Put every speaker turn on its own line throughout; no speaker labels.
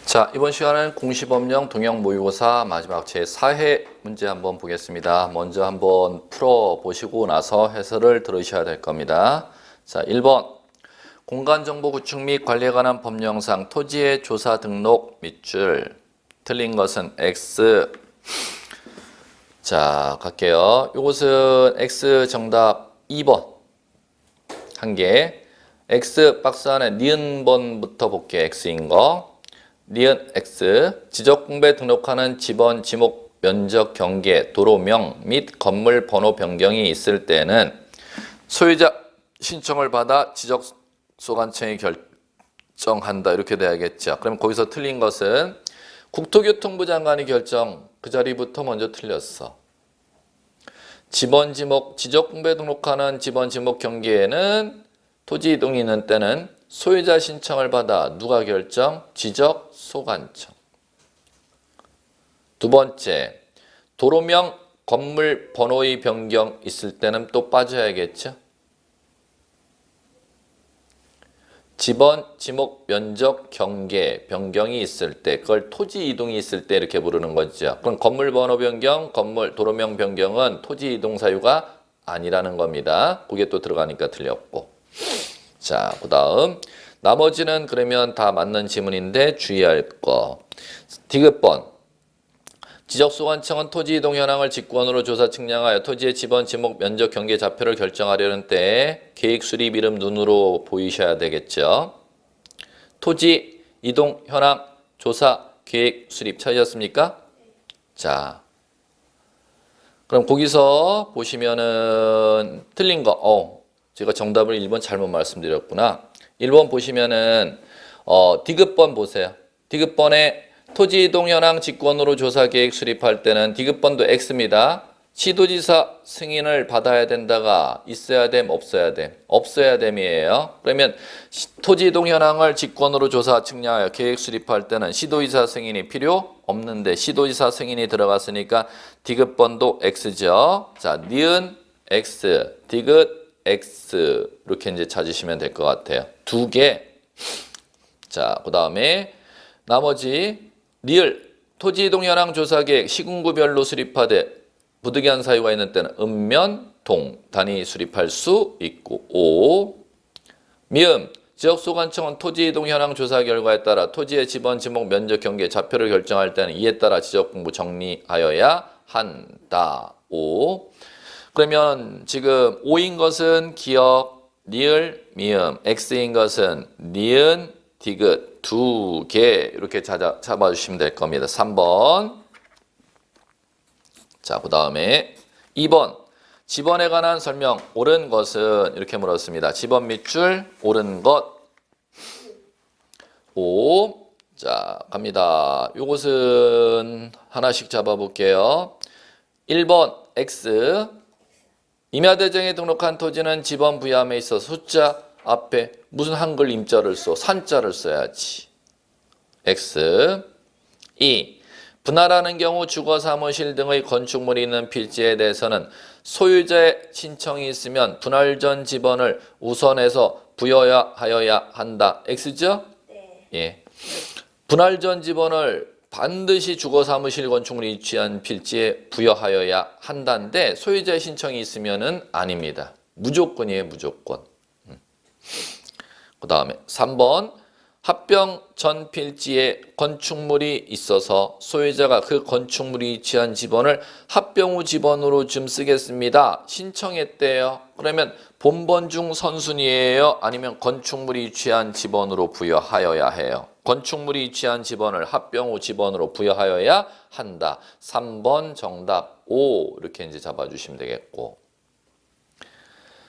자, 이번 시간은 공시법령 동형 모의고사 마지막 제4회 문제 한번 보겠습니다. 먼저 한번 풀어보시고 나서 해설을 들으셔야 될 겁니다. 자, 1번 공간정보 구축 및 관리에 관한 법령상 토지의 조사 등록 밑줄 틀린 것은 X. 자, 갈게요. 이것은 X 정답 2번 한 개. X 박스 안에 니은 번부터 볼게요. X인 거. 니은 X, 지적공부에 등록하는 지번, 지목, 면적, 경계, 도로명 및 건물 번호 변경이 있을 때는 소유자 신청을 받아 지적소관청이 결정한다. 이렇게 돼야겠죠. 그럼 거기서 틀린 것은 국토교통부 장관이 결정, 그 자리부터 먼저 틀렸어. 지번, 지목, 지적공부에 등록하는 지번, 지목, 경계에는 토지 이동이 있는 때는 소유자 신청을 받아 누가 결정? 지적소관청. 두 번째, 도로명, 건물 번호의 변경 있을 때는 또 빠져야겠죠? 지번, 지목, 면적, 경계, 변경이 있을 때, 그걸 토지 이동이 있을 때 이렇게 부르는 거죠. 그럼 건물 번호 변경, 건물, 도로명 변경은 토지 이동 사유가 아니라는 겁니다. 그게 또 들어가니까 틀렸고. 자, 그 다음 나머지는 그러면 다 맞는 지문인데 주의할 거. 디귿번 지적소관청은 토지 이동 현황을 직권으로 조사 측량하여 토지의 지번, 지목, 면적, 경계, 좌표를 결정하려는 때 계획 수립 이름 눈으로 보이셔야 되겠죠. 토지 이동 현황 조사 계획 수립 찾으셨습니까? 자, 그럼 거기서 보시면은 틀린 거. 제가 정답을 1번 잘못 말씀드렸구나. 1번 보시면은 디귿번 보세요. 디귿번에 토지 이동 현황 직권으로 조사 계획 수립할 때는 디귿번도 X입니다. 시도지사 승인을 받아야 된다가 있어야 됨, 없어야 됨? 없어야 됨이에요. 그러면 토지 이동 현황을 직권으로 조사 측량하여 계획 수립할 때는 시도지사 승인이 필요 없는데 시도지사 승인이 들어갔으니까 디귿번도 X죠. 자, 니은 X, 디귿 X 이렇게 이제 찾으시면 될 것 같아요. 두 개. 자, 그 다음에 나머지 리을 토지 이동 현황 조사 계획 시군구별로 수립하되 부득이한 사유가 있는 때는 읍면, 동 단위 수립할 수 있고. 오. 미음 지적소관청은 토지 이동 현황 조사 결과에 따라 토지의 지번, 지목, 면적, 경계, 좌표를 결정할 때는 이에 따라 지적공부 정리하여야 한다. 오. 그러면 지금 O인 것은 기억, 리을, 미음, X인 것은 니은, 디귿 두 개 이렇게 잡아주시면 될 겁니다. 3번. 자, 그 다음에 2번. 지번에 관한 설명, 옳은 것은 이렇게 물었습니다. 지번 밑줄, 옳은 것. 5. 자, 갑니다. 요것은 하나씩 잡아볼게요. 1번, X. 임야대정에 등록한 토지는 지번 부여함에 있어 숫자 앞에 무슨 한글 임자를 써? 산자를 써야지. X. 2. 분할하는 경우 주거 사무실 등의 건축물이 있는 필지에 대해서는 소유자의 신청이 있으면 분할 전 지번을 우선해서 부여하여야 한다. X죠?
네.
예. 분할 전 지번을 반드시 주거사무실 건축물이 위치한 필지에 부여하여야 한다는데 소유자의 신청이 있으면은 아닙니다. 무조건이에요, 무조건. 그 다음에 3번 합병 전 필지에 건축물이 있어서 소유자가 그 건축물이 위치한 지번을 합병 후 지번으로 좀 쓰겠습니다. 신청했대요. 그러면 본번 중 선순위예요? 아니면 건축물이 위치한 지번으로 부여하여야 해요? 건축물이 위치한 지번을 합병 후 지번으로 부여하여야 한다. 3번 정답 O 이렇게 이제 잡아주시면 되겠고.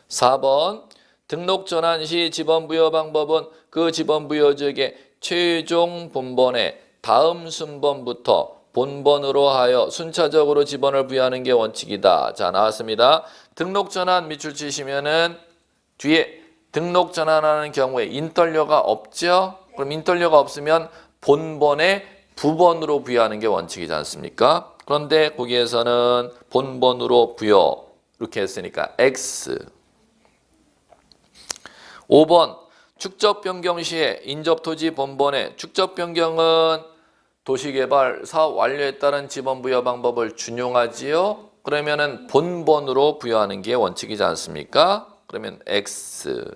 4번 등록 전환 시 지번 부여 방법은 그 지번 부여지역의 최종 본번의 다음 순번부터 본번으로 하여 순차적으로 지번을 부여하는 게 원칙이다. 자, 나왔습니다. 등록 전환 밑줄 치시면은 뒤에 등록 전환하는 경우에 인떨려가 없죠? 그럼 인떨려가 없으면 본번에 부번으로 부여하는 게 원칙이지 않습니까? 그런데 거기에서는 본번으로 부여 이렇게 했으니까 X. 5번 축적 변경 시에 인접토지 본본의 축적 변경은 도시개발 사업 완료에 따른 지번 부여 방법을 준용하지요. 그러면은 본번으로 부여하는 게 원칙이지 않습니까? 그러면 X.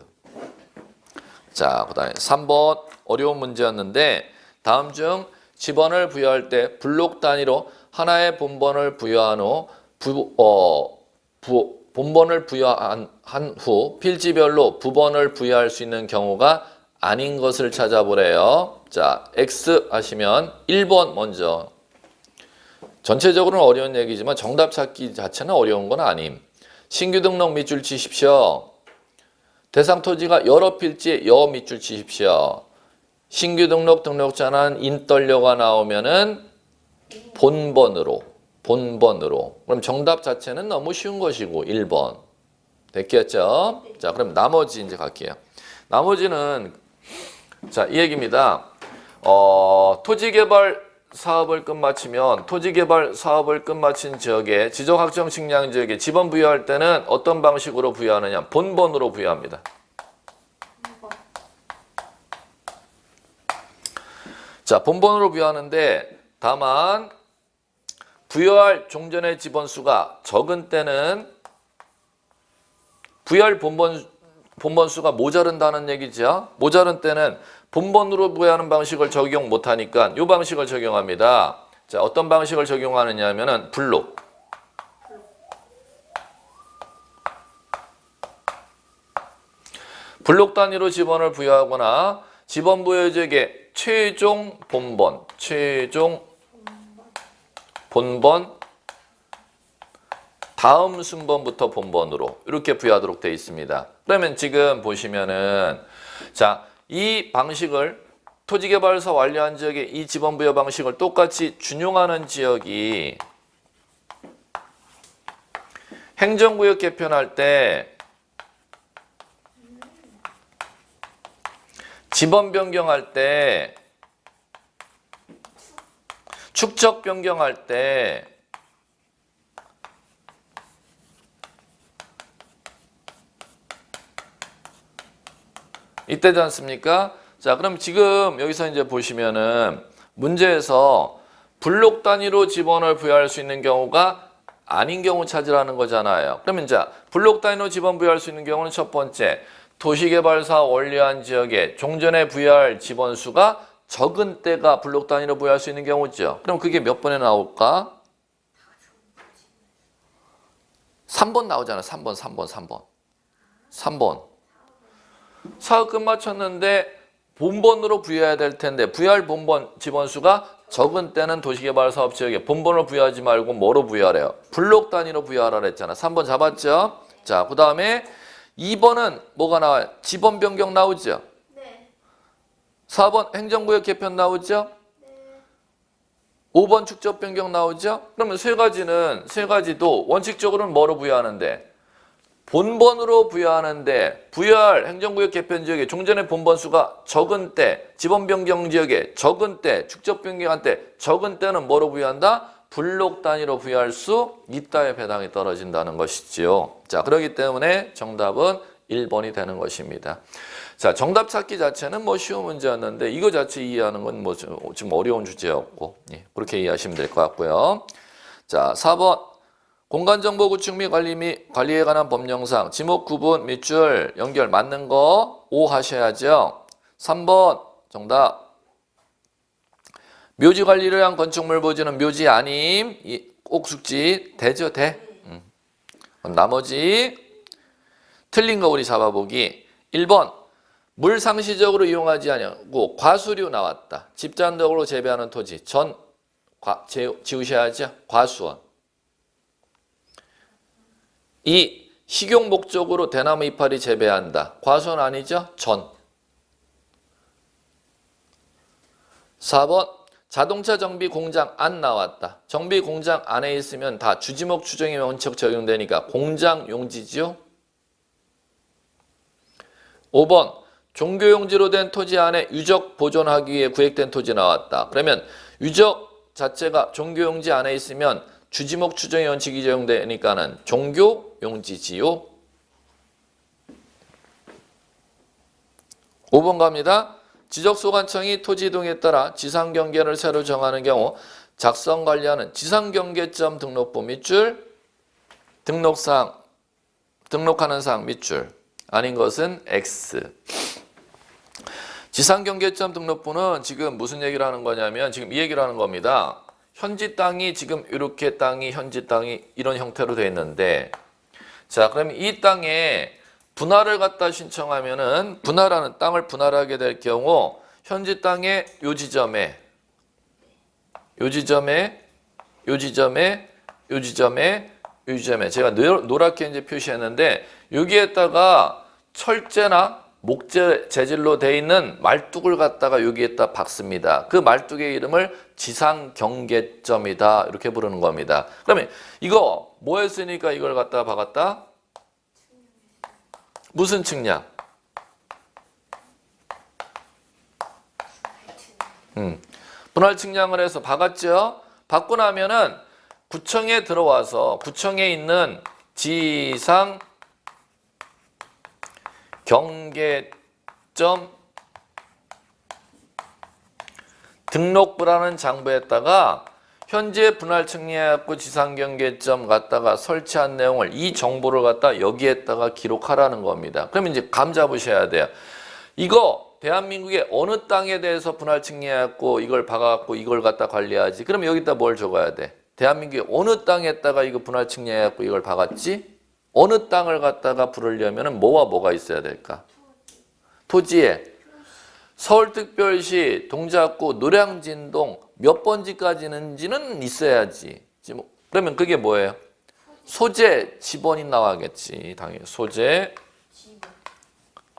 자, 그다음에 3번 어려운 문제였는데 다음 중 지번을 부여할 때 블록 단위로 하나의 본번을 부여한 후 본번을 부여한 후 필지별로 부번을 부여할 수 있는 경우가 아닌 것을 찾아보래요. 자, X 하시면 1번 먼저. 전체적으로는 어려운 얘기지만 정답 찾기 자체는 어려운 건 아님. 신규 등록 밑줄 치십시오. 대상 토지가 여러 필지에 여 밑줄 치십시오. 신규 등록자는 인떨려가 나오면은 본번으로. 그럼 정답 자체는 너무 쉬운 것이고 1번. 됐겠죠? 자, 그럼 나머지 이제 갈게요. 나머지는 자, 이 얘기입니다. 토지개발 사업을 끝마친 지역에 지적확정 측량 지역에 지번 부여할 때는 어떤 방식으로 부여하느냐? 본번으로 부여합니다. 자, 본번으로 부여하는데 다만 부여할 종전의 지번수가 적은 때는 부여할 본번수가 모자른다는 얘기죠. 모자른 때는 본번으로 부여하는 방식을 적용 못하니까 이 방식을 적용합니다. 자, 어떤 방식을 적용하느냐 하면은 블록. 블록 단위로 지번을 부여하거나 지번 부여지역에 최종 본번 다음 순번부터 본번으로 이렇게 부여하도록 되어 있습니다. 그러면 지금 보시면은 자, 이 방식을 토지개발사 완료한 지역의 이 지번 부여 방식을 똑같이 준용하는 지역이 행정구역 개편할 때 지번 변경할 때 축적 변경할 때 이때지 않습니까? 자, 그럼 지금 여기서 이제 보시면은 문제에서 블록 단위로 지번을 부여할 수 있는 경우가 아닌 경우 찾으라는 거잖아요. 그러면 자, 블록 단위로 지번 부여할 수 있는 경우는 첫 번째, 도시개발사 완료한 지역에 종전에 부여할 지번수가 적은 때가 블록 단위로 부여할 수 있는 경우죠. 그럼 그게 몇 번에 나올까? 3번 나오잖아요. 3번. 사업 끝마쳤는데 본번으로 부여해야 될 텐데 부여할 본번 지번수가 적은 때는 도시개발사업 지역에 본번을 부여하지 말고 뭐로 부여하래요? 블록 단위로 부여하라 그랬잖아. 3번 잡았죠? 자, 그 다음에 2번은 뭐가 나와요? 지번 변경 나오죠?
네.
4번 행정구역 개편 나오죠?
네.
5번 축적 변경 나오죠? 그러면 세 가지도 원칙적으로는 뭐로 부여하는데? 본번으로 부여하는데 부여할 행정구역 개편 지역에 종전의 본번수가 적은 때, 지번 변경 지역에 적은 때, 축적 변경한 때 적은 때는 뭐로 부여한다? 블록 단위로 부여할 수 있다에 배당이 떨어진다는 것이지요. 자, 그렇기 때문에 정답은 1번이 되는 것입니다. 자, 정답 찾기 자체는 뭐 쉬운 문제였는데 이거 자체 이해하는 건 뭐 좀 어려운 주제였고, 예, 그렇게 이해하시면 될 것 같고요. 자, 4번. 공간정보 구축 및 관리에 관한 법령상 지목 구분 밑줄 연결 맞는 거 O 하셔야죠. 3번 정답. 묘지 관리를 위한 건축물 부지는 묘지 아님. 꼭 숙지 되죠? 돼. 그럼 나머지 틀린 거 우리 잡아보기. 1번 물 상시적으로 이용하지 않고 과수류 나왔다. 집단적으로 재배하는 토지 지우셔야죠. 과수원. 2. 식용 목적으로 대나무 이파리 재배한다. 과수원 아니죠? 전. 4번 자동차 정비 공장 안 나왔다. 정비 공장 안에 있으면 다 주지목 추정의 원칙 적용되니까 공장 용지지요. 5번 종교용지로 된 토지 안에 유적 보존하기 위해 구획된 토지 나왔다. 그러면 유적 자체가 종교용지 안에 있으면 주지목 추정의 원칙이 적용되니까는 종교용지지요. 5번 갑니다. 지적소관청이 토지 이동에 따라 지상경계를 새로 정하는 경우 작성관리하는 지상경계점 등록부 밑줄 등록사항 등록하는 사항 밑줄 아닌 것은 X. 지상경계점 등록부는 지금 무슨 얘기를 하는 거냐면 지금 이 얘기를 하는 겁니다. 현지 땅이 지금 이렇게 땅이 현지 땅이 이런 형태로 되어 있는데 자 그러면 이 땅에 분할을 갖다 신청하면은 분할하는 땅을 분할하게 될 경우 현지 땅의 요 지점에 요 지점에 요 지점에 요 지점에 요 지점에 제가 노랗게 이제 표시했는데 여기에다가 철제나 목재 재질로 되어 있는 말뚝을 갖다가 여기에다 박습니다. 그 말뚝의 이름을 지상경계점이다 이렇게 부르는 겁니다. 그러면 이거 뭐 했으니까 이걸 갖다가 박았다? 무슨 측량? 분할 측량을 해서 박았죠. 박고 나면은 구청에 들어와서 구청에 있는 지상 경계점 등록부라는 장부에다가 현재 분할 측량해갖고 지상경계점 갖다가 설치한 내용을 이 정보를 갖다 여기에다가 기록하라는 겁니다. 그러면 이제 감 잡으셔야 돼요. 이거 대한민국의 어느 땅에 대해서 분할 측량해갖고 이걸 박아갖고 이걸 갖다 관리하지. 그럼 여기다 뭘 적어야 돼? 대한민국의 어느 땅에다가 이거 분할 측량해갖고 이걸 박았지? 어느 땅을 갖다가 부르려면 뭐와 뭐가 있어야 될까? 토지에 서울특별시 동작구 노량진동 몇 번지까지는지는 있어야지. 그러면 그게 뭐예요? 소재 지번이 나와야겠지. 당연히 소재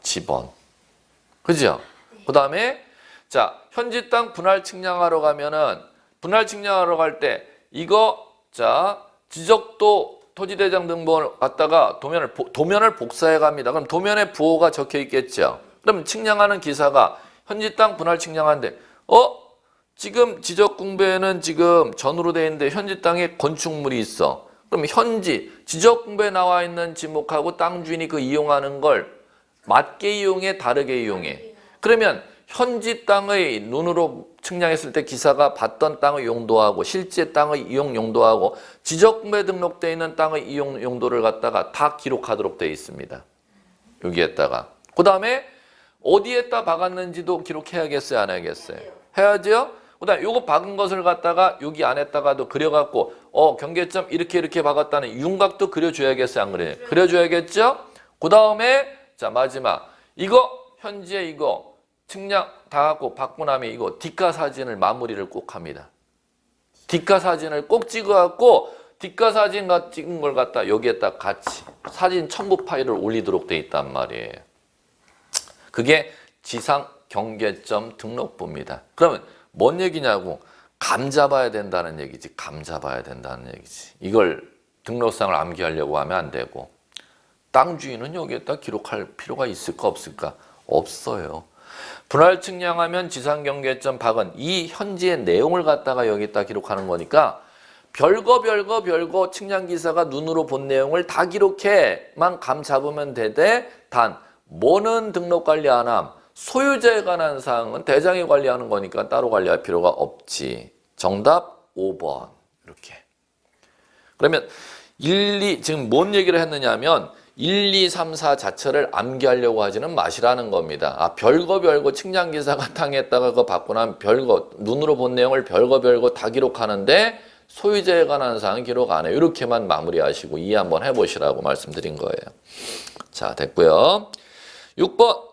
지번. 그죠? 그 다음에 자 현지 땅 분할 측량하러 가면은 분할 측량하러 갈 때 이거 자 지적도 토지대장 등본을 갖다가 도면을 복사해 갑니다. 그럼 도면에 부호가 적혀 있겠죠. 그럼 측량하는 기사가 현지 땅 분할 측량하는데 지금 지적공배에는 지금 전으로 되어 있는데 현지 땅에 건축물이 있어. 그럼 현지 지적공배에 나와 있는 지목하고 땅 주인이 그 이용하는 걸 맞게 이용해 다르게 이용해. 그러면 현지 땅의 눈으로 측량했을 때 기사가 봤던 땅의 용도하고 실제 땅의 이용 용도하고 지적공배에 등록되어 있는 땅의 이용 용도를 갖다가 다 기록하도록 되어 있습니다. 여기에다가. 그 다음에 어디에다 박았는지도 기록해야겠어요? 안 해야겠어요? 해야죠? 그 다음에 요거 박은 것을 갖다가 여기 안에다가도 그려갖고 경계점 이렇게 박았다는 윤곽도 그려줘야겠어요? 안 그래요? 그려줘야겠죠? 그 다음에 자 마지막 이거 현지에 이거 측량 다 갖고 받고 나면 이거 뒷가 사진을 마무리를 꼭 합니다. 뒷가 사진을 꼭 찍어갖고 뒷가 사진 찍은 걸 갖다 여기에다 같이 사진 첨부 파일을 올리도록 돼 있단 말이에요. 그게 지상 경계점 등록부입니다. 그러면 뭔 얘기냐고 감 잡아야 된다는 얘기지. 감 잡아야 된다는 얘기지. 이걸 등록상을 암기하려고 하면 안 되고 땅 주인은 여기에다 기록할 필요가 있을까 없을까? 없어요. 분할 측량하면 지상경계점 박은 이 현지의 내용을 갖다가 여기다 기록하는 거니까 별거 측량기사가 눈으로 본 내용을 다 기록해만 감 잡으면 되되 단 뭐는 등록 관리 안 함. 소유자에 관한 사항은 대장이 관리하는 거니까 따로 관리할 필요가 없지. 정답 5번. 이렇게. 그러면 1, 2 지금 뭔 얘기를 했느냐면 1, 2, 3, 4 자체를 암기하려고 하지는 마시라는 겁니다. 별거 측량기사가 땅에다가 그거 받고 나면 별거 눈으로 본 내용을 별거 다 기록하는데 소유자에 관한 사항은 기록 안 해요. 이렇게만 마무리하시고 이해 한번 해보시라고 말씀드린 거예요. 자 됐고요. 6번.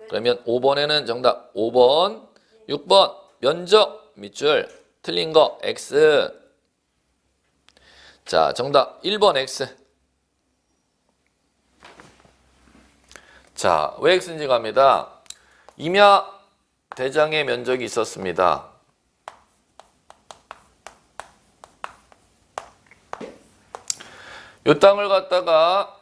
그러면 5번에는 정답 5번. 6번 면적 밑줄 틀린 거 X. 자 정답 1번 X. 자 왜 X인지 갑니다. 임야 대장의 면적이 있었습니다. 이 땅을 갖다가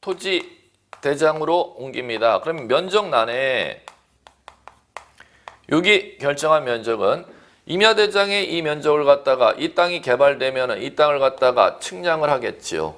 토지 대장으로 옮깁니다. 그러면 면적란에 여기 결정한 면적은 임야대장의 이 면적을 갖다가 이 땅이 개발되면 이 땅을 갖다가 측량을 하겠지요.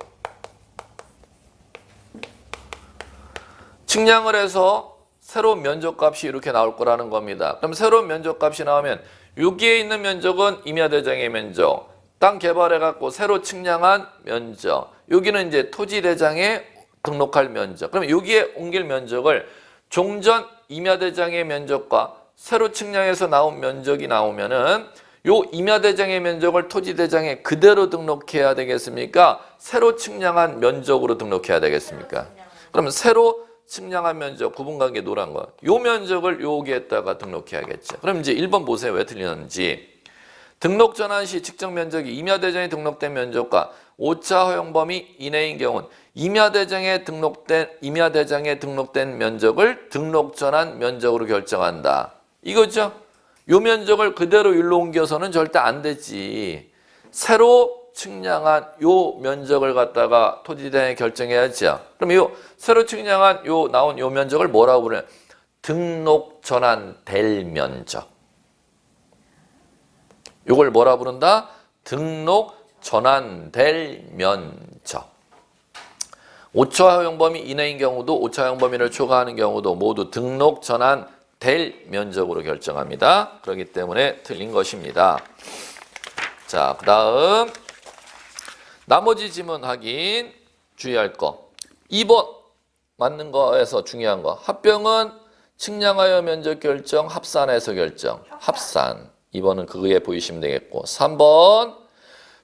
측량을 해서 새로운 면적값이 이렇게 나올 거라는 겁니다. 그럼 새로운 면적값이 나오면 여기에 있는 면적은 임야대장의 면적, 땅 개발해갖고 새로 측량한 면적, 여기는 이제 토지대장에 등록할 면적. 그럼 여기에 옮길 면적을 종전 임야대장의 면적과 새로 측량해서 나온 면적이 나오면은 요 임야대장의 면적을 토지대장에 그대로 등록해야 되겠습니까? 새로 측량한 면적으로 등록해야 되겠습니까? 그러면 새로 측량한 면적, 구분관계 노란 거. 요 면적을 여기에다가 등록해야겠죠. 그럼 이제 1번 보세요. 왜 틀렸는지. 등록 전환 시 측정 면적이 임야대장에 등록된 면적과 5차 허용 범위 이내인 경우는 임야대장에 등록된 면적을 등록 전환 면적으로 결정한다. 이거죠? 요 면적을 그대로 일로 옮겨서는 절대 안 되지. 새로 측량한 요 면적을 갖다가 토지대장에 결정해야죠. 그럼 요 새로 측량한 요 나온 요 면적을 뭐라고 부르냐? 등록 전환될 면적. 요걸 뭐라 부른다? 등록 전환될 면적. 5차 허용 범위 이내인 경우도 5차 허용 범위를 초과하는 경우도 모두 등록 전환될 면적으로 결정합니다. 그렇기 때문에 틀린 것입니다. 자, 그 다음 나머지 지문 확인 주의할 거. 2번 맞는 거에서 중요한 거. 합병은 측량하여 면적 결정, 합산해서 결정. 합산. 2번은 그거에 보이시면 되겠고. 3번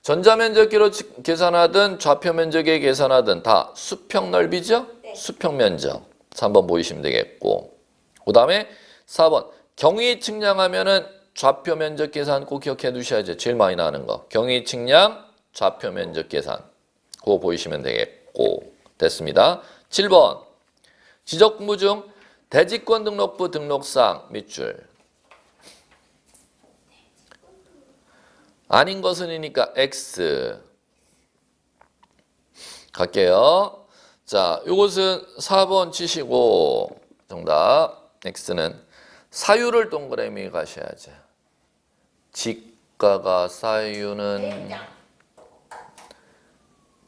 전자면적기로 계산하든 좌표면적에 계산하든 다 수평 넓이죠? 네. 수평 면적. 3번 보이시면 되겠고. 그 다음에 4번 경위 측량하면은 좌표 면적 계산 꼭 기억해 두셔야죠. 제일 많이 나는 거. 경위 측량, 좌표 면적 계산. 그거 보이시면 되겠고. 됐습니다. 7번 지적 공부 중 대지권 등록부 등록상 밑줄. 아닌 것은이니까 X. 갈게요. 자, 요것은 4번 치시고 정답 X는 사유를 동그라미 가셔야죠. 지가가 사유는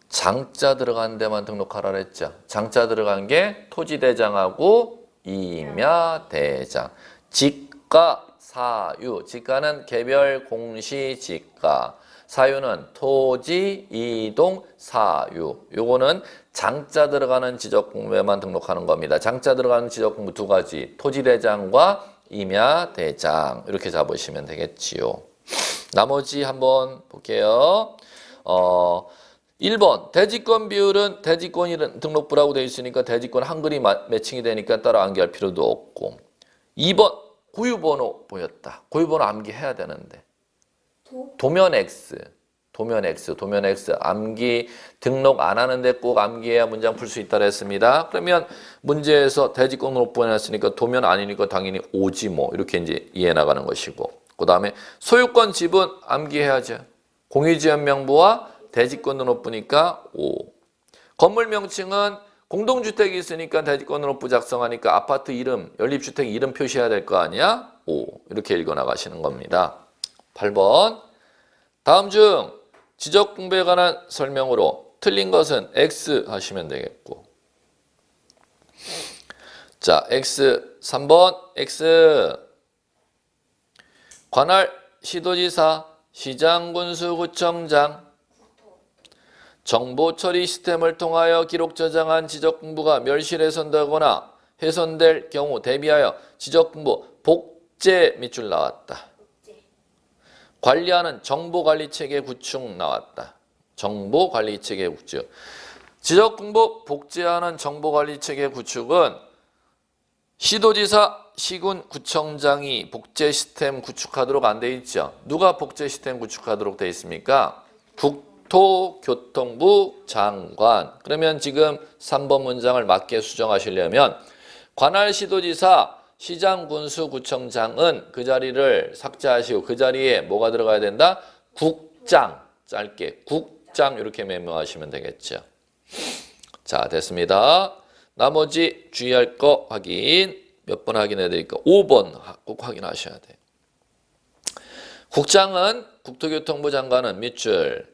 장자 들어간 데만 등록하라 그랬죠. 장자 들어간 게 토지대장하고 임야대장. 지가 사유, 지가는 개별 공시 지가, 사유는 토지 이동 사유. 요거는 장자 들어가는 지적공부에만 등록하는 겁니다. 장자 들어가는 지적공부 두 가지, 토지대장과 임야대장 이렇게 잡으시면 되겠지요. 나머지 한번 볼게요. 1번 대지권 비율은 대지권이 등록부라고 되어 있으니까 대지권 한글이 매칭이 되니까 따로 암기할 필요도 없고. 2번 고유번호 보였다. 고유번호 암기해야 되는데. 도면 X. 암기 등록 안 하는데 꼭 암기해야 문장 풀 수 있다 그랬습니다. 그러면 문제에서 대지권 등록부 해놨으니까 도면 아니니까 당연히 오지 뭐 이렇게 이제 이해 나가는 것이고. 그 다음에 소유권 지분 암기해야죠. 공유지연명부와 대지권 등록부니까 오. 건물 명칭은 공동주택이 있으니까 대지권 등록부 작성하니까 아파트 이름, 연립주택 이름 표시해야 될 거 아니야? 오. 이렇게 읽어나가시는 겁니다. 8번 다음 중 지적 공부에 관한 설명으로 틀린 것은 X 하시면 되겠고. 자, X 3번 X 관할 시도지사, 시장군수구청장 정보 처리 시스템을 통하여 기록 저장한 지적 공부가 멸실 훼손되거나 훼손될 경우 대비하여 지적 공부 복제 밑줄 나왔다. 관리하는 정보관리체계 구축 나왔다. 정보관리체계 구축. 지적 공부 복제하는 정보관리체계 구축은 시도지사, 시군, 구청장이 복제 시스템 구축하도록 안 돼 있죠. 누가 복제 시스템 구축하도록 돼 있습니까? 국토교통부 장관. 그러면 지금 3번 문장을 맞게 수정하시려면 관할 시도지사, 시장, 군수, 구청장은 그 자리를 삭제하시고 그 자리에 뭐가 들어가야 된다? 국장. 짧게 국장 이렇게 메모하시면 되겠죠. 자, 됐습니다. 나머지 주의할 거 확인. 몇 번 확인해 드릴까? 5번 꼭 확인하셔야 돼요. 국장은 국토교통부 장관은 밑줄.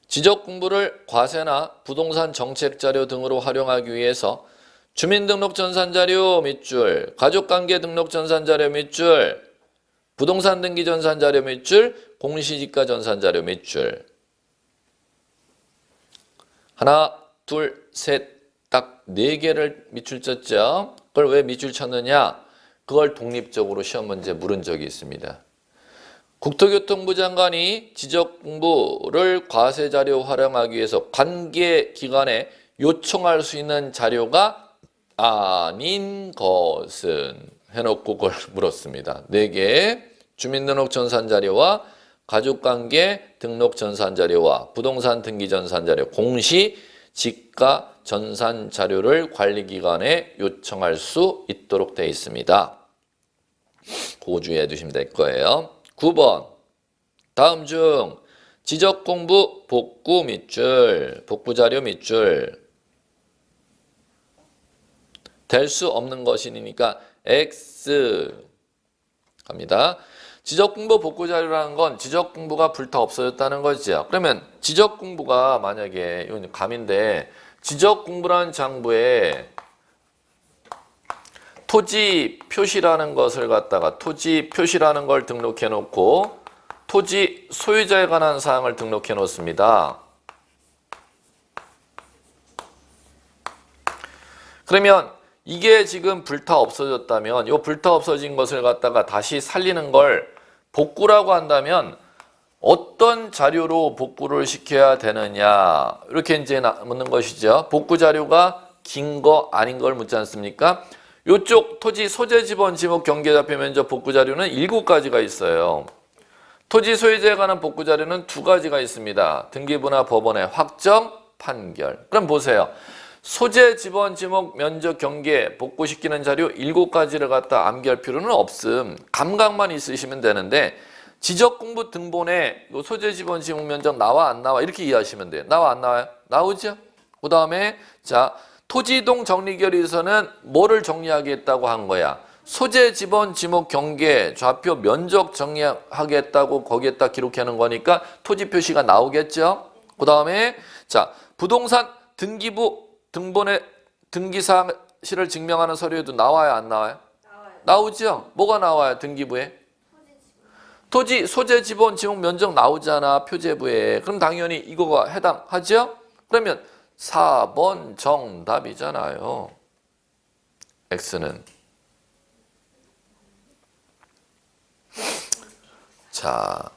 지적 공부를 과세나 부동산 정책 자료 등으로 활용하기 위해서 주민등록 전산자료 밑줄, 가족관계 등록 전산자료 밑줄, 부동산 등기 전산자료 밑줄, 공시지가 전산자료 밑줄. 하나, 둘, 셋, 딱 4개를 밑줄 쳤죠. 그걸 왜 밑줄 쳤느냐? 그걸 독립적으로 시험 문제 물은 적이 있습니다. 국토교통부 장관이 지적공부를 과세자료 활용하기 위해서 관계기관에 요청할 수 있는 자료가 아닌 것은 해놓고 그걸 물었습니다. 4개, 주민등록 전산자료와 가족관계 등록 전산자료와 부동산 등기 전산자료, 공시지가 전산자료를 관리기관에 요청할 수 있도록 되어 있습니다. 그거 주의해 두시면 될 거예요. 9번, 다음 중 지적공부 복구 밑줄, 복구자료 밑줄 될 수 없는 것이니까 X 갑니다. 지적공부 복구자료라는 건 지적공부가 불타 없어졌다는 거죠. 그러면 지적공부가 만약에 이건 감인데 지적공부라는 장부에 토지 표시라는 것을 갖다가 토지 표시라는 걸 등록해 놓고 토지 소유자에 관한 사항을 등록해 놓습니다. 그러면 이게 지금 불타 없어졌다면 이 불타 없어진 것을 갖다가 다시 살리는 걸 복구라고 한다면 어떤 자료로 복구를 시켜야 되느냐 이렇게 이제 묻는 것이죠. 복구 자료가 긴 거 아닌 걸 묻지 않습니까? 이쪽 토지 소재 지번 지목 경계좌표 면적 복구 자료는 7가지가 있어요. 토지 소유자에 관한 복구 자료는 2가지가 있습니다. 등기부나 법원의 확정, 판결. 그럼 보세요. 소재 지번 지목 면적 경계 복구시키는 자료 7가지를 갖다 암기할 필요는 없음. 감각만 있으시면 되는데 지적공부 등본에 소재 지번 지목 면적 나와 안 나와 이렇게 이해하시면 돼요. 나와 안 나와요? 나오죠? 그 다음에 자 토지이동 정리결의서는 뭐를 정리하겠다고 한 거야? 소재 지번 지목 경계 좌표 면적 정리하겠다고 거기에다 기록하는 거니까 토지 표시가 나오겠죠? 그 다음에 자 부동산 등기부 등본의 등기사실을 증명하는 서류에도 나와요 안 나와요? 나오죠? 뭐가 나와요 등기부에? 토지 소재 지번 지목 면적 나오잖아 표제부에. 그럼 당연히 이거가 해당하죠? 그러면 4번 정답이잖아요. X는. 자,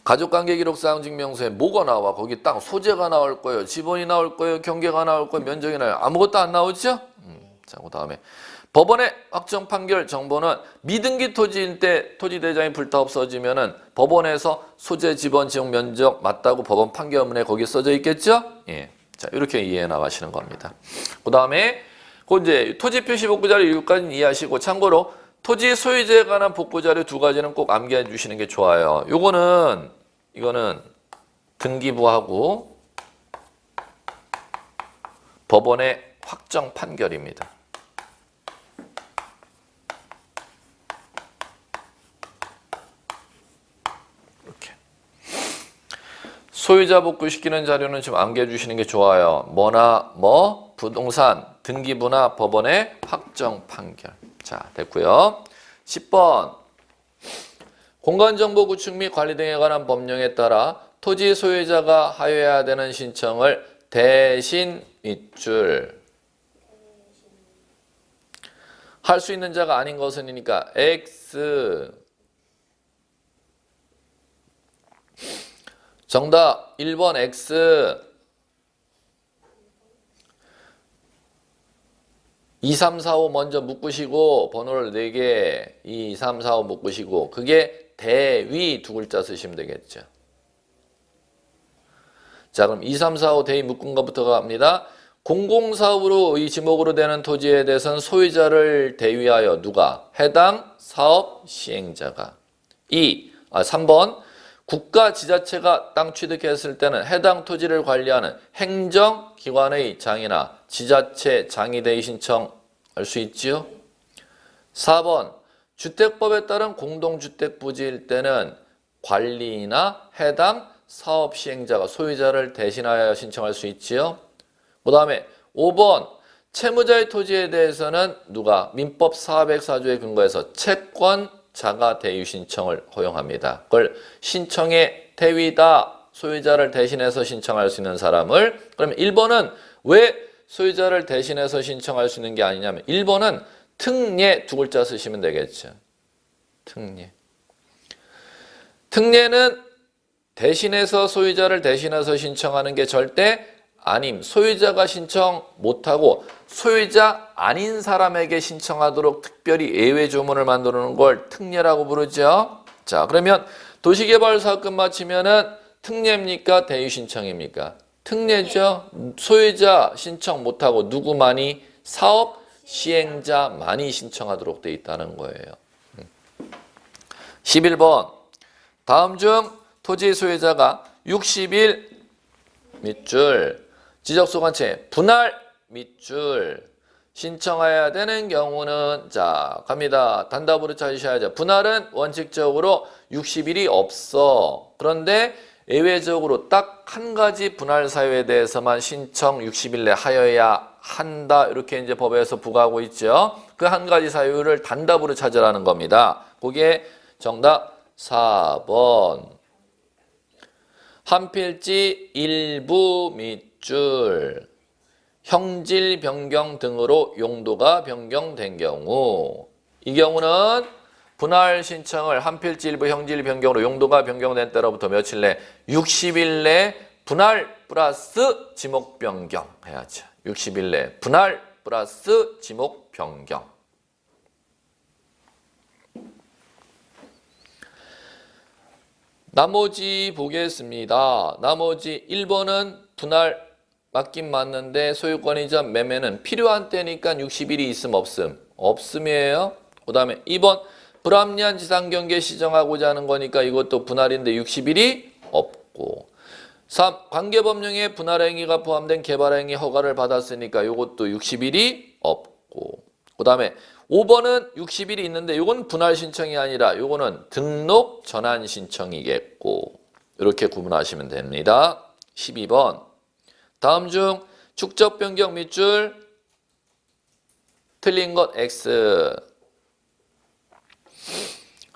가족관계기록사항 증명서에 뭐가 나와? 거기 딱 소재가 나올 거예요. 지번이 나올 거예요. 경계가 나올 거예요. 면적이 나와요. 아무것도 안 나오죠? 자, 그 다음에 법원의 확정 판결 정보는 미등기 토지인 때 토지대장이 불타 없어지면은 법원에서 소재 지번 지역 면적 맞다고 법원 판결문에 거기 써져 있겠죠? 예. 자, 이렇게 이해해 나가시는 겁니다. 그 다음에 그 이제 토지 표시 복구 자료 7가지는 이해하시고 참고로 토지 소유자에 관한 복구 자료 2가지는 꼭 암기해 주시는 게 좋아요. 이거는 등기부하고 법원의 확정 판결입니다. 이렇게. 소유자 복구시키는 자료는 좀 암기해 주시는 게 좋아요. 뭐나 뭐 부동산 등기부나 법원의 확정 판결. 자, 됐고요. 10번. 공간정보 구축 및 관리 등에 관한 법령에 따라 토지 소유자가 하여야 되는 신청을 대신 밑줄. 할 수 있는 자가 아닌 것은이니까 X. 정답 1번 X. 2, 3, 4, 5 먼저 묶으시고 번호를 4개 2, 3, 4, 5 묶으시고 그게 대위 2글자 쓰시면 되겠죠. 자 그럼 2, 3, 4, 5 대위 묶은 것부터 갑니다. 공공사업으로 이 지목으로 되는 토지에 대해서는 소유자를 대위하여 누가? 해당 사업 시행자가. 3번 국가 지자체가 땅 취득했을 때는 해당 토지를 관리하는 행정기관의 장이나 지자체 장이 대의 신청할 수 있지요. 4번 주택법에 따른 공동주택 부지일 때는 관리인이나 해당 사업 시행자가 소유자를 대신하여 신청할 수 있지요. 그 다음에 5번 채무자의 토지에 대해서는 누가 민법 404조에 근거해서 채권자가 대유 신청을 허용합니다. 그걸 신청의 대위다. 소유자를 대신해서 신청할 수 있는 사람을. 그러면 1번은 왜 소유자를 대신해서 신청할 수 있는 게 아니냐면 1번은 특례 두 글자 쓰시면 되겠죠. 특례. 특례는 대신해서 소유자를 대신해서 신청하는 게 절대 아님. 소유자가 신청 못하고 소유자 아닌 사람에게 신청하도록 특별히 예외 조문을 만들어 놓은 걸 특례라고 부르죠. 자, 그러면 도시개발사업 끝마치면은 특례입니까? 대유 신청입니까? 특례죠. 소유자 신청 못하고 누구만이? 사업 시행자만이 신청하도록 돼 있다는 거예요. 11번. 다음 중 토지 소유자가 60일 밑줄 지적소관청에 분할 밑줄 신청해야 되는 경우는 자 갑니다. 단답으로 찾으셔야죠. 분할은 원칙적으로 60일이 없어. 그런데 예외적으로 딱 한 가지 분할 사유에 대해서만 신청 60일 내 하여야 한다. 이렇게 이제 법에서 부과하고 있죠. 그 한 가지 사유를 단답으로 찾으라는 겁니다. 그게 정답 4번. 한 필지 일부 밑줄 형질 변경 등으로 용도가 변경된 경우 이 경우는 분할 신청을 한 필지 일부 형질 변경으로 용도가 변경된 때로부터 며칠 내 60일 내 분할 플러스 지목 변경 해야죠. 60일 내 분할 플러스 지목 변경. 나머지 보겠습니다. 나머지 1번은 분할 맞긴 맞는데 소유권이자 매매는 필요한 때니까 60일이 있음 없음? 없음이에요. 그 다음에 2번 불합리한 지상경계 시정하고자 하는 거니까 이것도 분할인데 60일이 없고 3. 관계법령에 분할행위가 포함된 개발행위 허가를 받았으니까 이것도 60일이 없고 그 다음에 5번은 60일이 있는데 이건 분할 신청이 아니라 이거는 등록 전환 신청이겠고 이렇게 구분하시면 됩니다. 12번 다음 중 축적 변경 밑줄 틀린 것 X.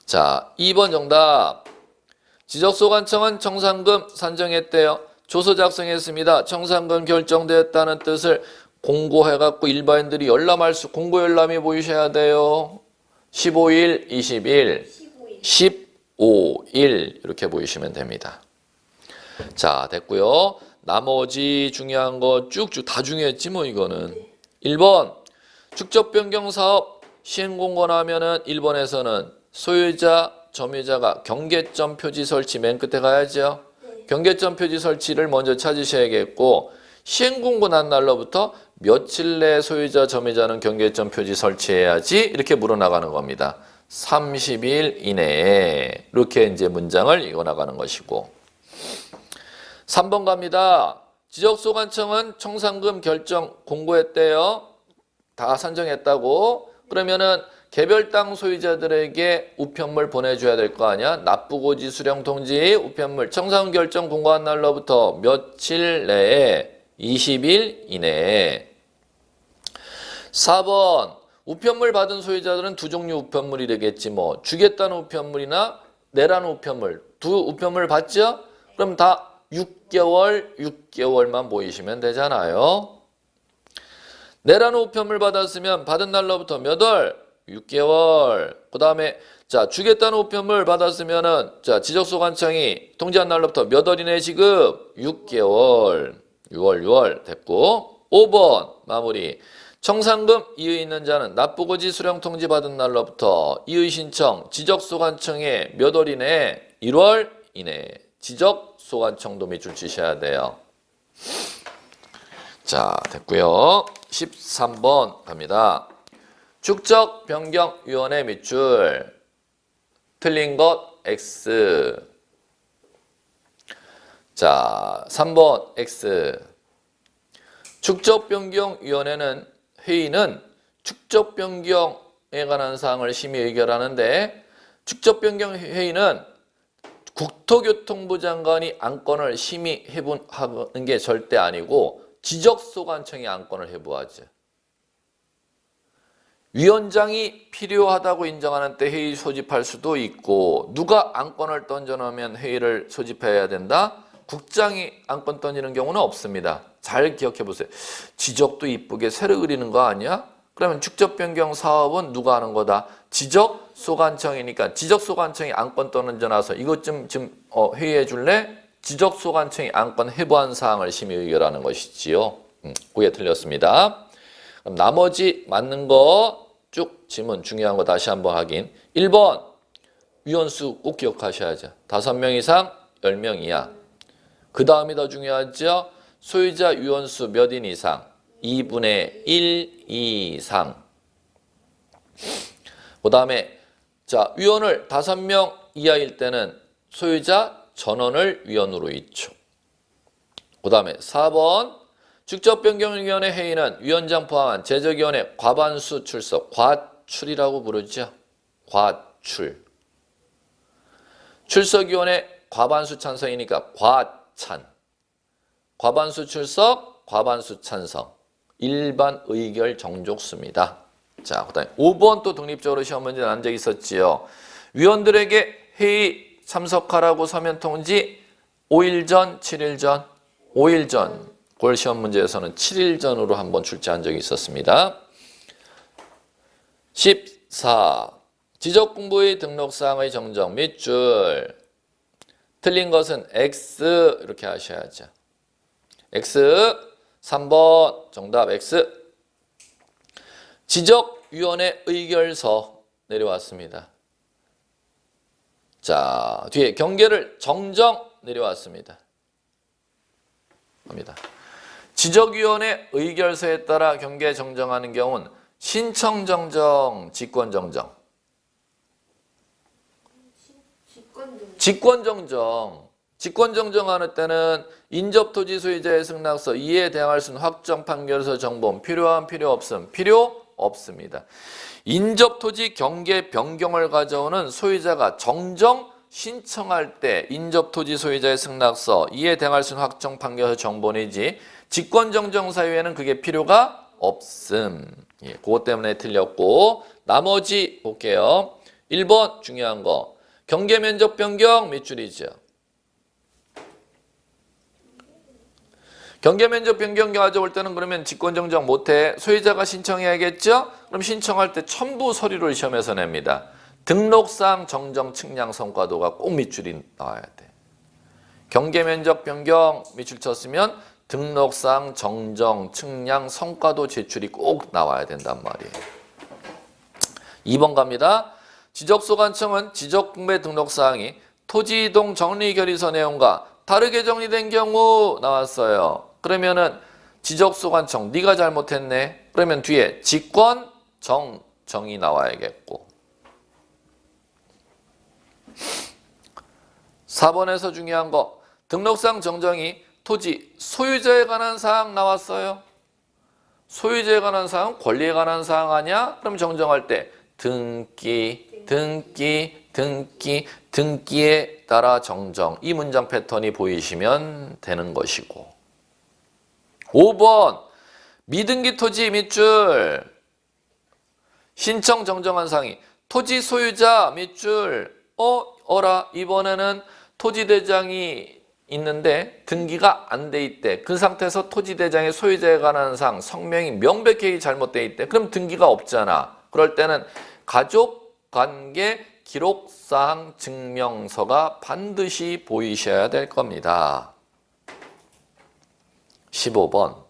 자, 2번 정답. 지적소관청은 청산금 산정했대요. 조서 작성했습니다. 청산금 결정되었다는 뜻을 공고해갖고 일반인들이 열람할 수, 공고 열람이 보이셔야 돼요. 15일, 20일, 15일 이렇게 보이시면 됩니다. 자, 됐고요. 나머지 중요한 거 쭉쭉 다 중요했지 뭐 이거는. 1번 축적 변경 사업 시행 공고나면은 1번에서는 소유자, 점유자가 경계점 표지 설치 맨 끝에 가야죠. 경계점 표지 설치를 먼저 찾으셔야겠고 시행 공고 난 날로부터 며칠 내 소유자, 점유자는 경계점 표지 설치해야지 이렇게 물어나가는 겁니다. 30일 이내에 이렇게 이제 문장을 읽어나가는 것이고 3번 갑니다. 지적소관청은 청산금 결정 공고했대요. 다 산정했다고. 그러면은 개별 땅 소유자들에게 우편물 보내줘야 될 거 아니야. 납부고지 수령 통지 우편물 청산금 결정 공고한 날로부터 며칠 내에 20일 이내에. 4번 우편물 받은 소유자들은 두 종류 우편물이 되겠지 뭐. 주겠다는 우편물이나 내라는 우편물. 두 우편물 받죠? 그럼 다 6개월만 보이시면 되잖아요. 내라는 우편물 받았으면 받은 날로부터 몇 월? 6개월. 그 다음에 자 주겠다는 우편물 받았으면은 자 지적소관청이 통지한 날로부터 몇 월 이내 지급? 6개월. 6월 됐고 5번 마무리. 청산금 이의 있는 자는 납부고지 수령 통지 받은 날로부터 이의 신청 지적소관청에 몇 월 이내? 1월 이내. 지적소관청도 밑줄 치셔야 돼요. 자, 됐고요. 13번 갑니다. 축적 변경위원회 밑줄 틀린 것 X. 자, 3번 X. 축적 변경위원회는 회의는 축적 변경에 관한 사항을 심의 의결하는데 축적 변경 회의는 국토교통부 장관이 안건을 심의 해부하는 게 절대 아니고 지적소관청이 안건을 해부하죠. 위원장이 필요하다고 인정하는 때 회의 소집할 수도 있고 누가 안건을 던져놓으면 회의를 소집해야 된다? 국장이 안건 던지는 경우는 없습니다. 잘 기억해 보세요. 지적도 이쁘게 새로 그리는 거 아니야? 그러면 축적 변경 사업은 누가 하는 거다? 지적 소관청이니까 지적 소관청이 안건 던져놔서 이것 좀 회의해 줄래? 지적 소관청이 안건 해부한 사항을 심의 의결하는 것이지요. 그게 틀렸습니다. 그럼 나머지 맞는 거 쭉 지문 중요한 거 다시 한번 확인. 1번 위원수 꼭 기억하셔야죠. 5명 이상 10명 이하. 그 다음이 더 중요하죠. 소유자 위원수 몇 인 이상? 2분의 1 이상. 그 다음에 자 위원을 5명 이하일 때는 소유자 전원을 위원으로 있죠. 그 다음에 4번 축적변경위원회 회의는 위원장 포함한 제적위원회 과반수 출석, 과출이라고 부르죠. 과출. 출석위원회 과반수 찬성이니까 과찬. 과반수 출석, 과반수 찬성. 일반 의결 정족수입니다. 자, 그 다음에 5번 또 독립적으로 시험 문제 난 적이 있었지요. 위원들에게 회의 참석하라고 서면 통지 5일 전, 7일 전, 5일 전. 그 시험 문제에서는 7일 전으로 한번 출제한 적이 있었습니다. 14. 지적공부의 등록사항의 정정 밑줄. 틀린 것은 X 이렇게 하셔야죠. X. 3번 정답 X. 지적위원회 의결서 내려왔습니다. 자, 뒤에 경계를 정정 내려왔습니다. 합니다. 지적위원회 의결서에 따라 경계 정정하는 경우는 신청정정, 직권정정. 직권정정. 직권정정하는 때는 인접토지 소유자의 승낙서 이에 대항할 수 있는 확정 판결서 정본 필요한 필요 없음. 필요 없습니다. 인접토지 경계 변경을 가져오는 소유자가 정정 신청할 때 인접토지 소유자의 승낙서 이에 대항할 수 있는 확정 판결서 정본이지 직권정정 사유에는 그게 필요가 없음. 예, 그것 때문에 틀렸고 나머지 볼게요. 1번 중요한 거 경계면적 변경 밑줄이죠. 경계면적 변경 가져올 때는 그러면 직권정정 못해. 소유자가 신청해야겠죠? 그럼 신청할 때 첨부 서류를 시험에서 냅니다. 등록사항 정정 측량 성과도가 꼭 밑줄이 나와야 돼. 경계면적 변경 밑줄 쳤으면 등록사항 정정 측량 성과도 제출이 꼭 나와야 된단 말이에요. 2번 갑니다. 지적소관청은 지적공배 등록사항이 토지이동 정리결의서 내용과 다르게 정리된 경우 나왔어요. 그러면은 지적소관청 네가 잘못했네. 그러면 뒤에 직권정정이 나와야겠고 4번에서 중요한 거 등록상 정정이 토지 소유자에 관한 사항 나왔어요. 소유자에 관한 사항, 권리에 관한 사항 아니야? 그럼 정정할 때 등기에 따라 정정. 이 문장 패턴이 보이시면 되는 것이고 5번 미등기 토지 밑줄 신청 정정한 사항이 토지 소유자 밑줄 어라 이번에는 토지대장이 있는데 등기가 안 돼 있대. 그 상태에서 토지대장의 소유자에 관한 사항 성명이 명백히 잘못돼 있대. 그럼 등기가 없잖아. 그럴 때는 가족관계 기록사항 증명서가 반드시 보이셔야 될 겁니다. 15번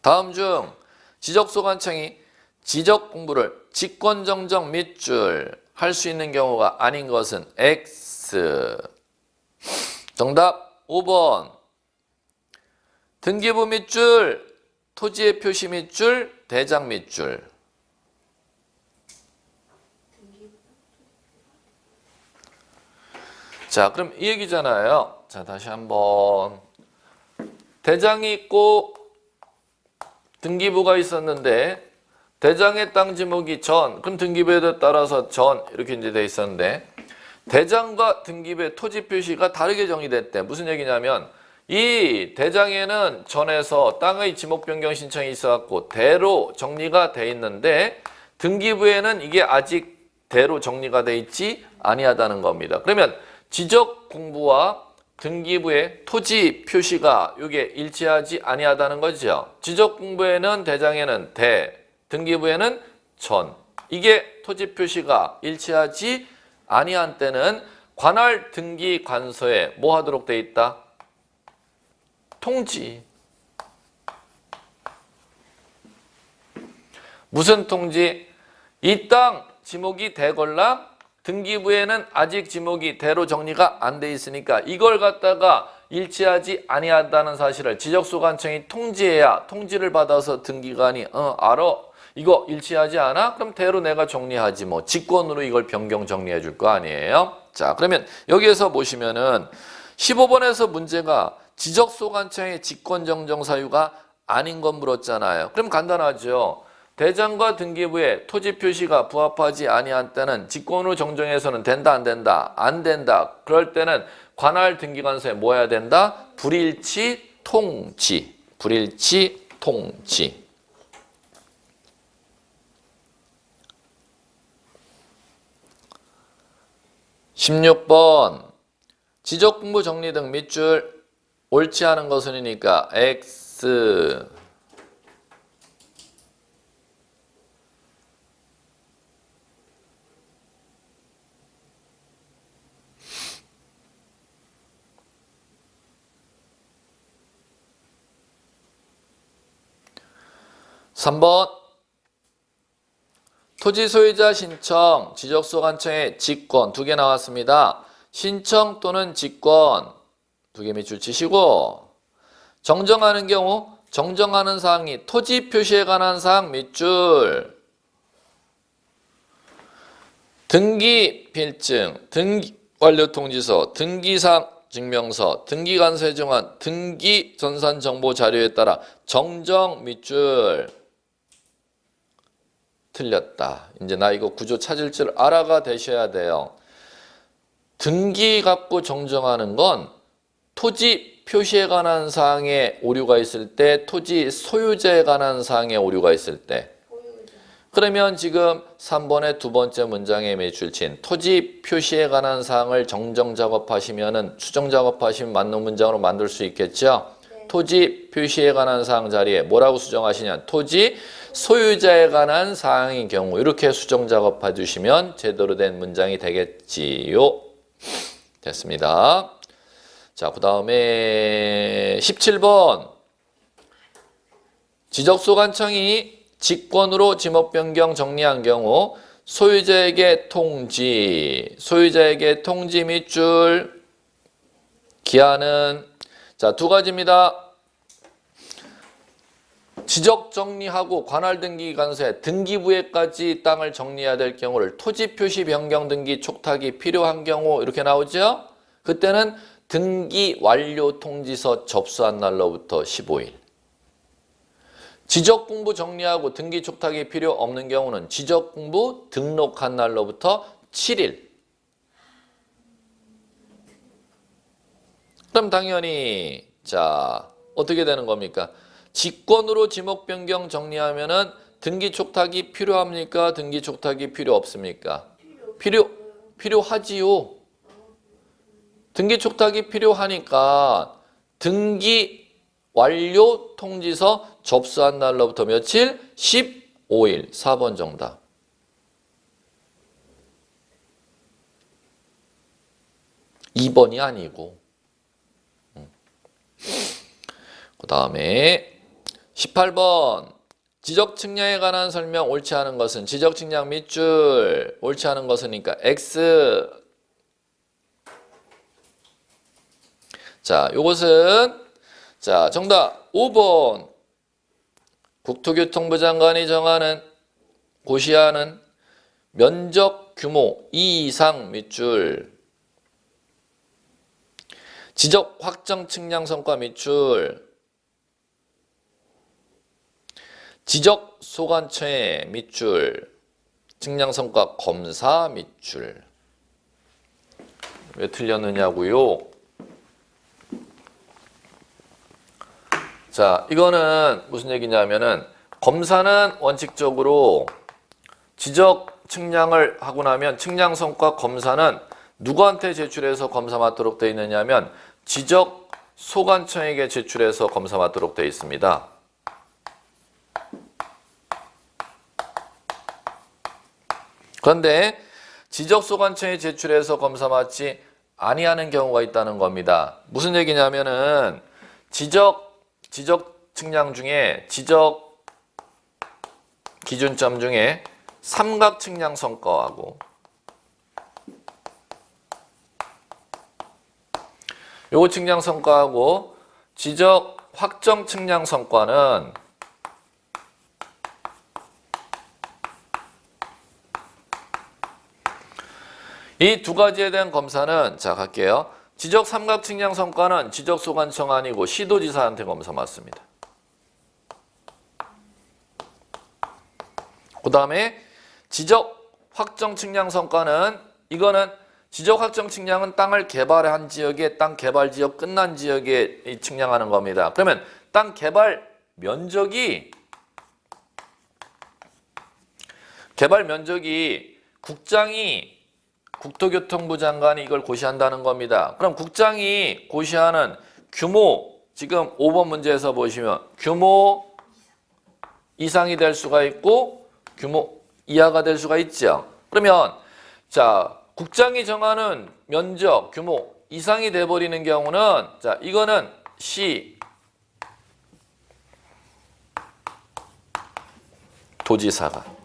다음 중 지적소관청이 지적공부를 직권정정 밑줄 할 수 있는 경우가 아닌 것은 X. 정답 5번 등기부 밑줄, 토지의 표시 밑줄, 대장 밑줄. 자, 그럼 이 얘기잖아요. 자, 다시 한번 대장이 있고 등기부가 있었는데 대장의 땅 지목이 전, 그럼 등기부에 따라서 전 이렇게 이제 돼 있었는데 대장과 등기부의 토지 표시가 다르게 정의됐대. 무슨 얘기냐면 이 대장에는 전에서 땅의 지목 변경 신청이 있어갖고 대로 정리가 돼 있는데 등기부에는 이게 아직 대로 정리가 돼 있지 아니하다는 겁니다. 그러면 지적 공부와 등기부의 토지 표시가 이게 일치하지 아니하다는 거죠. 지적 공부에는 대장에는 대, 등기부에는 전. 이게 토지 표시가 일치하지 아니한 때는 관할 등기 관서에 뭐 하도록 돼 있다? 통지. 무슨 통지? 이 땅 지목이 대걸랑 등기부에는 아직 지목이 대로 정리가 안 돼 있으니까 이걸 갖다가 일치하지 아니하다는 사실을 지적소관청이 통지해야 통지를 받아서 등기관이 알아. 이거 일치하지 않아? 그럼 대로 내가 정리하지 뭐. 직권으로 이걸 변경 정리해 줄 거 아니에요? 자, 그러면 여기에서 보시면은 15번에서 문제가 지적소관청의 직권정정 사유가 아닌 건 물었잖아요. 그럼 간단하죠. 대장과 등기부의 토지 표시가 부합하지 아니한 때는 직권으로 정정해서는 된다 안 된다? 안 된다. 그럴 때는 관할 등기관서에 뭐 해야 된다? 불일치 통지. 불일치 통지. 16번 지적공부 정리 등 밑줄 옳지 않은 것은이니까 X 3번 토지 소유자 신청, 지적소관청의 직권 두 개 나왔습니다. 신청 또는 직권 두 개 밑줄 치시고 정정하는 경우 정정하는 사항이 토지 표시에 관한 사항 밑줄 등기 필증, 등기 완료 통지서, 등기상 증명서, 등기관서에 정한 등기 전산 정보 자료에 따라 정정 밑줄 틀렸다. 이제 나 이거 구조 찾을 줄 알아가 되셔야 돼요. 등기 갖고 정정하는 건 토지 표시에 관한 사항에 오류가 있을 때, 토지 소유자에 관한 사항에 오류가 있을 때. 그러면 지금 3번의 두 번째 문장에 매출친 토지 표시에 관한 사항을 정정 작업하시면은 수정 작업하시면 맞는 문장으로 만들 수 있겠죠? 네. 토지 표시에 관한 사항 자리에 뭐라고 수정하시냐? 토지 소유자에 관한 사항인 경우 이렇게 수정 작업해 주시면 제대로 된 문장이 되겠지요. 됐습니다. 자, 그 다음에 17번 지적소관청이 직권으로 지목 변경 정리한 경우 소유자에게 통지, 소유자에게 통지 밑줄 기한은 자, 두 가지입니다. 지적 정리하고 관할 등기 관서에 등기부에까지 땅을 정리해야 될 경우를 토지 표시 변경 등기 촉탁이 필요한 경우 이렇게 나오죠. 그때는 등기 완료 통지서 접수한 날로부터 15일. 지적공부 정리하고 등기 촉탁이 필요 없는 경우는 지적공부 등록한 날로부터 7일. 그럼 당연히 자 어떻게 되는 겁니까? 직권으로 지목 변경 정리하면은 등기 촉탁이 필요합니까? 등기 촉탁이 필요 없습니까? 필요하지요. 등기 촉탁이 필요하니까 등기 완료 통지서 접수한 날로부터 며칠? 15일. 4번 정답. (2번이) 아니고. 그 다음에 18번 지적 측량에 관한 설명 옳지 않은 것은 지적 측량 밑줄 옳지 않은 것이니까 X. 자, 요것은 자, 정답 5번 국토교통부 장관이 정하는 고시하는 면적 규모 2 이상 밑줄 지적 확정 측량 성과 밑줄 지적 소관청의 밑줄 측량 성과 검사 밑줄 왜 틀렸느냐고요? 자, 이거는 무슨 얘기냐면은 검사는 원칙적으로 지적 측량을 하고 나면 측량 성과 검사는 누구한테 제출해서 검사 받도록 되어 있느냐면 지적 소관청에게 제출해서 검사 받도록 되어 있습니다. 그런데 지적 소관청에 제출해서 검사 받지 아니하는 경우가 있다는 겁니다. 무슨 얘기냐면은 지적 측량 중에 지적 기준점 중에 삼각 측량 성과하고 요 측량 성과하고 지적 확정 측량 성과는 이 두 가지에 대한 검사는 자 갈게요. 지적 삼각 측량 성과는 지적 소관청 아니고 시도지사한테 검사 받습니다. 그 다음에 지적 확정 측량 성과는 이거는 지적 확정 측량은 땅을 개발한 지역에 땅 개발 지역 끝난 지역에 측량하는 겁니다. 그러면 땅 개발 면적이 국장이 국토교통부 장관이 이걸 고시한다는 겁니다. 그럼 국장이 고시하는 규모, 지금 5번 문제에서 보시면 규모 이상이 될 수가 있고 규모 이하가 될 수가 있죠. 그러면 자 국장이 정하는 면적, 규모 이상이 돼버리는 경우는 자 이거는 시 도지사가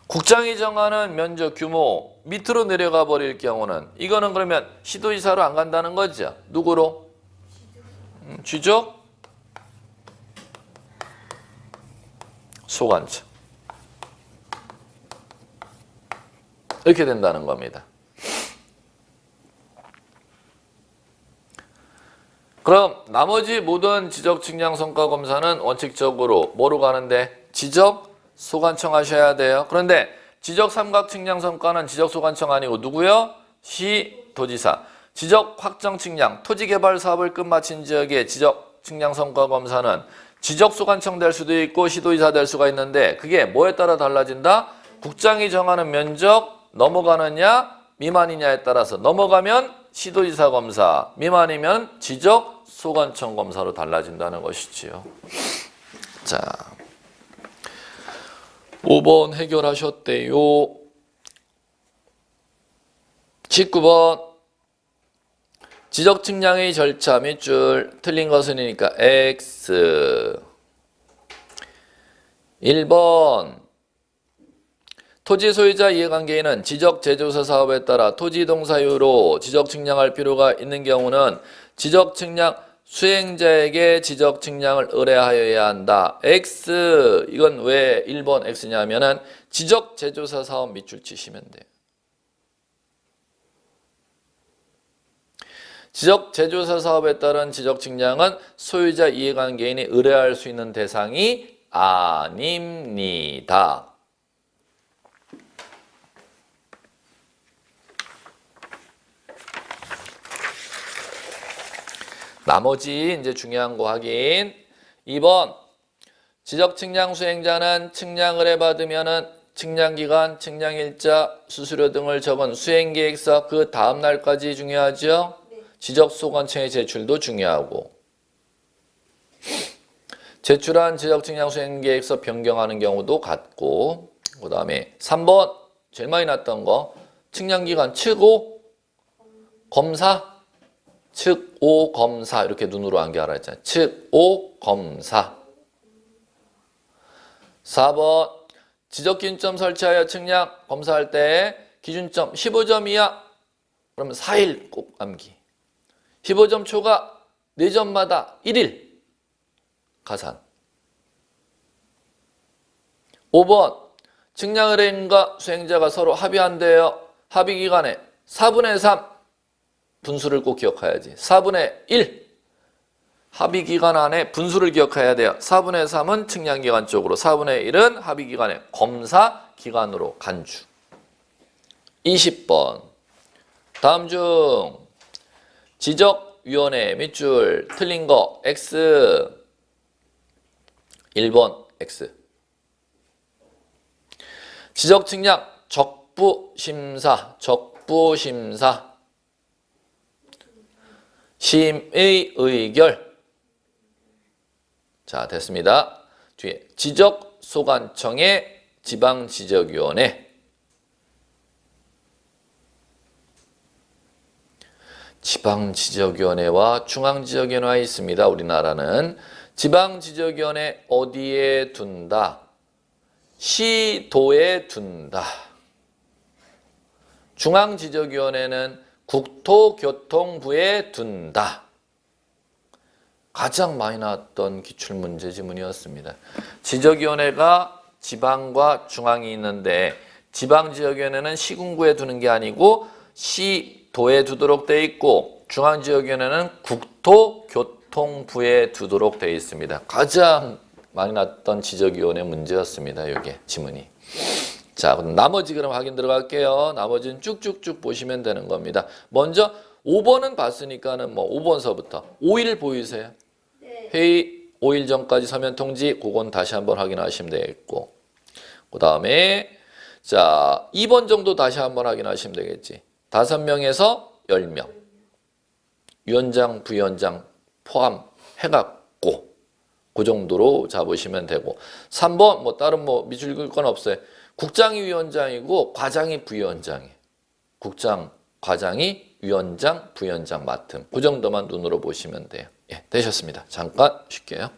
국장이 정하는 면적 규모 밑으로 내려가 버릴 경우는 이거는 그러면 시도지사로 안 간다는 거죠. 누구로? 지적 소관청 이렇게 된다는 겁니다. 그럼 나머지 모든 지적 측량 성과 검사는 원칙적으로 뭐로 가는데 지적 소관청 하셔야 돼요. 그런데 지적 삼각 측량 성과는 지적 소관청 아니고 누구요? 시도지사. 지적 확정 측량, 토지 개발 사업을 끝마친 지역의 지적 측량 성과 검사는 지적 소관청 될 수도 있고 시도지사 될 수가 있는데 그게 뭐에 따라 달라진다? 국장이 정하는 면적 넘어가느냐 미만이냐에 따라서 넘어가면 시도지사 검사, 미만이면 지적 소관청 검사로 달라진다는 것이지요. 자. 5번 해결하셨대요. 19번 지적 측량의 절차 밑줄 틀린 것은이니까 X 1번 토지 소유자 이해관계인은 지적 제조사 사업에 따라 토지 동사유로 지적 측량할 필요가 있는 경우는 지적 측량 수행자에게 지적 측량을 의뢰하여야 한다. X 이건 왜 1번 X냐면은 지적 제조사 사업 밑줄 치시면 돼요. 지적 제조사 사업에 따른 지적 측량은 소유자 이해관계인이 의뢰할 수 있는 대상이 아닙니다. 나머지 이제 중요한 거 확인. 2번 지적 측량 수행자는 측량 의뢰받으면은 측량기간, 측량일자, 수수료 등을 적은 수행계획서 그 다음 날까지 중요하죠. 네. 지적 소관청의 제출도 중요하고 제출한 지적 측량 수행계획서 변경하는 경우도 같고 그 다음에 3번 제일 많이 났던 거 측량기간 측오 검사 측오 검사 이렇게 눈으로 암기하라 했잖아요. 측오 검사. 4번 지적기준점 설치하여 측량 검사할 때 기준점 15점 이하 그러면 4일 꼭 암기. 15점 초과 4점마다 1일 가산. 5번 측량 의뢰인과 수행자가 서로 합의한대요. 합의 기간에 4분의 3 분수를 꼭 기억해야지. 4분의 1 합의 기간 안에 분수를 기억해야 돼요. 4분의 3은 측량 기간 쪽으로 4분의 1은 합의 기간에 검사 기간으로 간주. 20번 다음 중 지적위원회 밑줄 틀린 거 X 1번 X 지적 측량 적부심사, 심의 의결. 자, 됐습니다. 뒤에 지적소관청의 지방지적위원회. 지방지적위원회와 중앙지적위원회가 있습니다. 우리나라는 지방지적위원회 어디에 둔다? 시도에 둔다. 중앙지적위원회는 국토교통부에 둔다. 가장 많이 나왔던 기출문제 지문이었습니다. 지적위원회가 지방과 중앙이 있는데 지방지적위원회는 시군구에 두는 게 아니고 시도에 두도록 돼 있고 중앙지적위원회는 국토교통부에 두도록 돼 있습니다. 가장 많이 나왔던 지적위원회 문제였습니다. 이게 지문이. 자, 그럼 나머지 그럼 확인 들어갈게요. 나머지는 쭉쭉쭉 보시면 되는 겁니다. 먼저 5번은 봤으니까는 뭐 5번서부터 5일 보이세요? 네. 회의 5일 전까지 서면 통지, 그건 다시 한번 확인하시면 되겠고, 그 다음에 자 2번 정도 다시 한번 확인하시면 되겠지. 5명에서 10명. 위원장, 부위원장 포함해갖고 그 정도로 잡으시면 되고, 3번 뭐 다른 뭐 밑줄 읽을 건 없어요. 국장이 위원장이고 과장이 부위원장이에요. 국장, 과장이 위원장, 부위원장 맡음. 그 정도만 눈으로 보시면 돼요. 예, 되셨습니다. 잠깐 쉴게요.